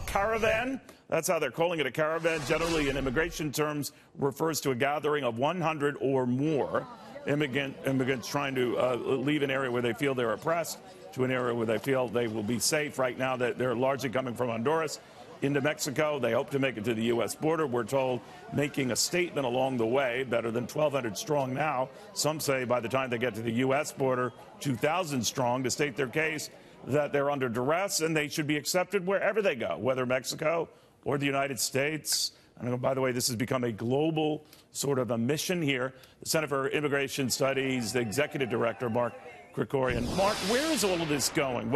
Caravan, that's how they're calling it, a caravan, generally in immigration terms, refers to a gathering of 100 or more immigrants trying to leave an area where they feel they're oppressed to an area where they feel they will be safe. Right now, they're largely coming from Honduras into Mexico. They hope to make it to the U.S. border, we're told, making a statement along the way, better than 1,200 strong now. Some say by the time they get to the U.S. border, 2,000 strong, to state their case that they're under duress and they should be accepted wherever they go, whether Mexico or the United States. And by the way, this has become a global sort of a mission here. The Center for Immigration Studies, the executive director, Mark Krikorian. Mark, where is all of this going?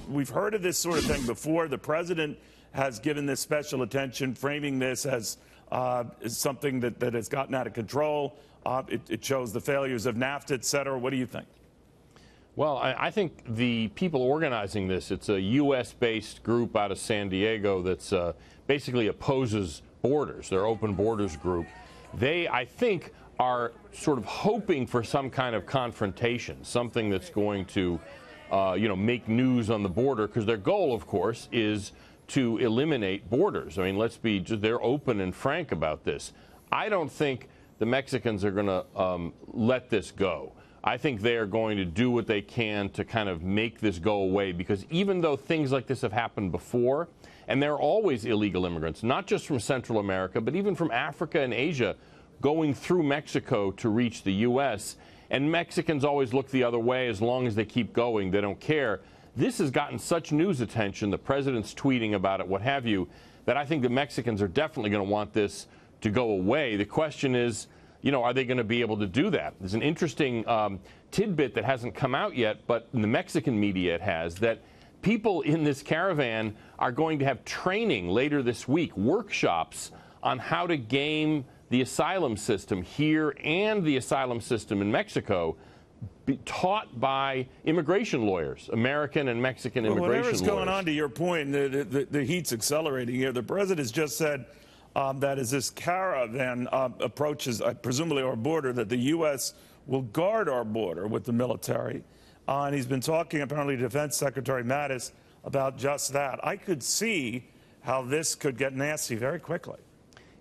We've heard of this sort of thing before. The president has given this special attention, framing this as something that has gotten out of control. It shows the failures of NAFTA, et cetera. What do you think? Well, I think the people organizing this, it's a U.S.-based group out of San Diego that's basically opposes borders. They're open borders group. They, I think, are sort of hoping for some kind of confrontation, something that's going to, make news on the border, because their goal, of course, is to eliminate borders. I mean, they're open and frank about this. I don't think the Mexicans are going to let this go. I think they are going to do what they can to kind of make this go away, because even though things like this have happened before, and there are always illegal immigrants, not just from Central America, but even from Africa and Asia, going through Mexico to reach the U.S., and Mexicans always look the other way as long as they keep going. They don't care. This has gotten such news attention, the president's tweeting about it, what have you, that I think the Mexicans are definitely going to want this to go away. The question is, are they going to be able to do that? There's an interesting tidbit that hasn't come out yet, but in the Mexican media it has, that people in this caravan are going to have training later this week, workshops on how to game the asylum system here and the asylum system in Mexico, taught by immigration lawyers, American and Mexican immigration lawyers. Whatever's going on, to your point, the heat's accelerating here. The president has just said that as this caravan approaches, presumably our border, that the U.S. will guard our border with the military. And he's been talking, apparently, to Defense Secretary Mattis about just that. I could see how this could get nasty very quickly.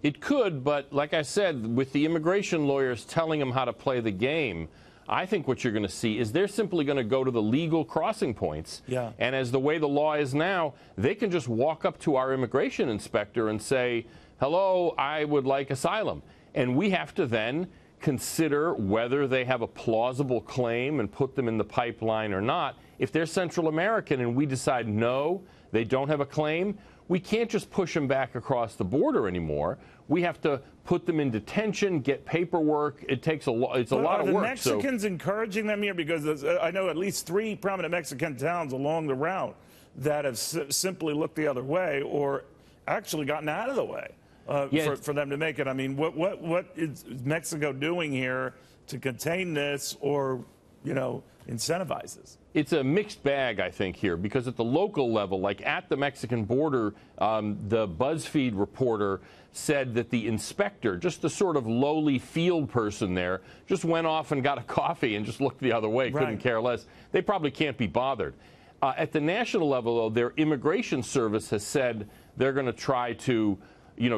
It could, but like I said, with the immigration lawyers telling them how to play the game, I think what you're going to see is they're simply going to go to the legal crossing points. Yeah. And as the way the law is now, they can just walk up to our immigration inspector and say, hello, I would like asylum. And we have to then consider whether they have a plausible claim and put them in the pipeline or not. If they're Central American and we decide no, they don't have a claim, we can't just push them back across the border anymore. We have to put them in detention, get paperwork. It takes it's a lot of work. Are the Mexicans encouraging them here? Because I know at least 3 prominent Mexican towns along the route that have simply looked the other way or actually gotten out of the way for them to make it. I mean, what is Mexico doing here to contain this or, incentivize this? It's a mixed bag, I think, here, because at the local level, like at the Mexican border, the BuzzFeed reporter said that the inspector, just the sort of lowly field person there, just went off and got a coffee and just looked the other way, couldn't care less. They probably can't be bothered. At the national level, though, their immigration service has said they're going to try to,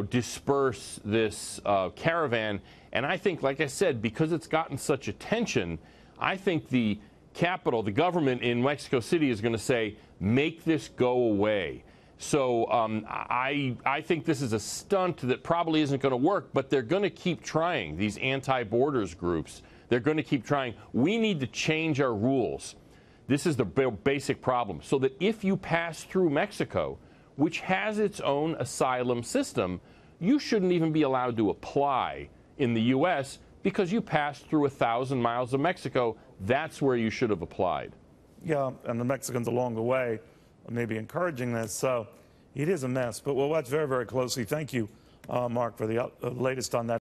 disperse this caravan. And I think, like I said, because it's gotten such attention, I think the capital, the government in Mexico City is going to say, make this go away. So I think this is a stunt that probably isn't going to work, but they're going to keep trying, these anti-borders groups. They're going to keep trying. We need to change our rules. This is the basic problem, so that if you pass through Mexico, which has its own asylum system, you shouldn't even be allowed to apply in the U.S. because you passed through 1,000 miles of Mexico. That's where you should have applied. Yeah, and the Mexicans along the way are maybe encouraging this. So it is a mess, but we'll watch very, very closely. Thank you, Mark, for the latest on that.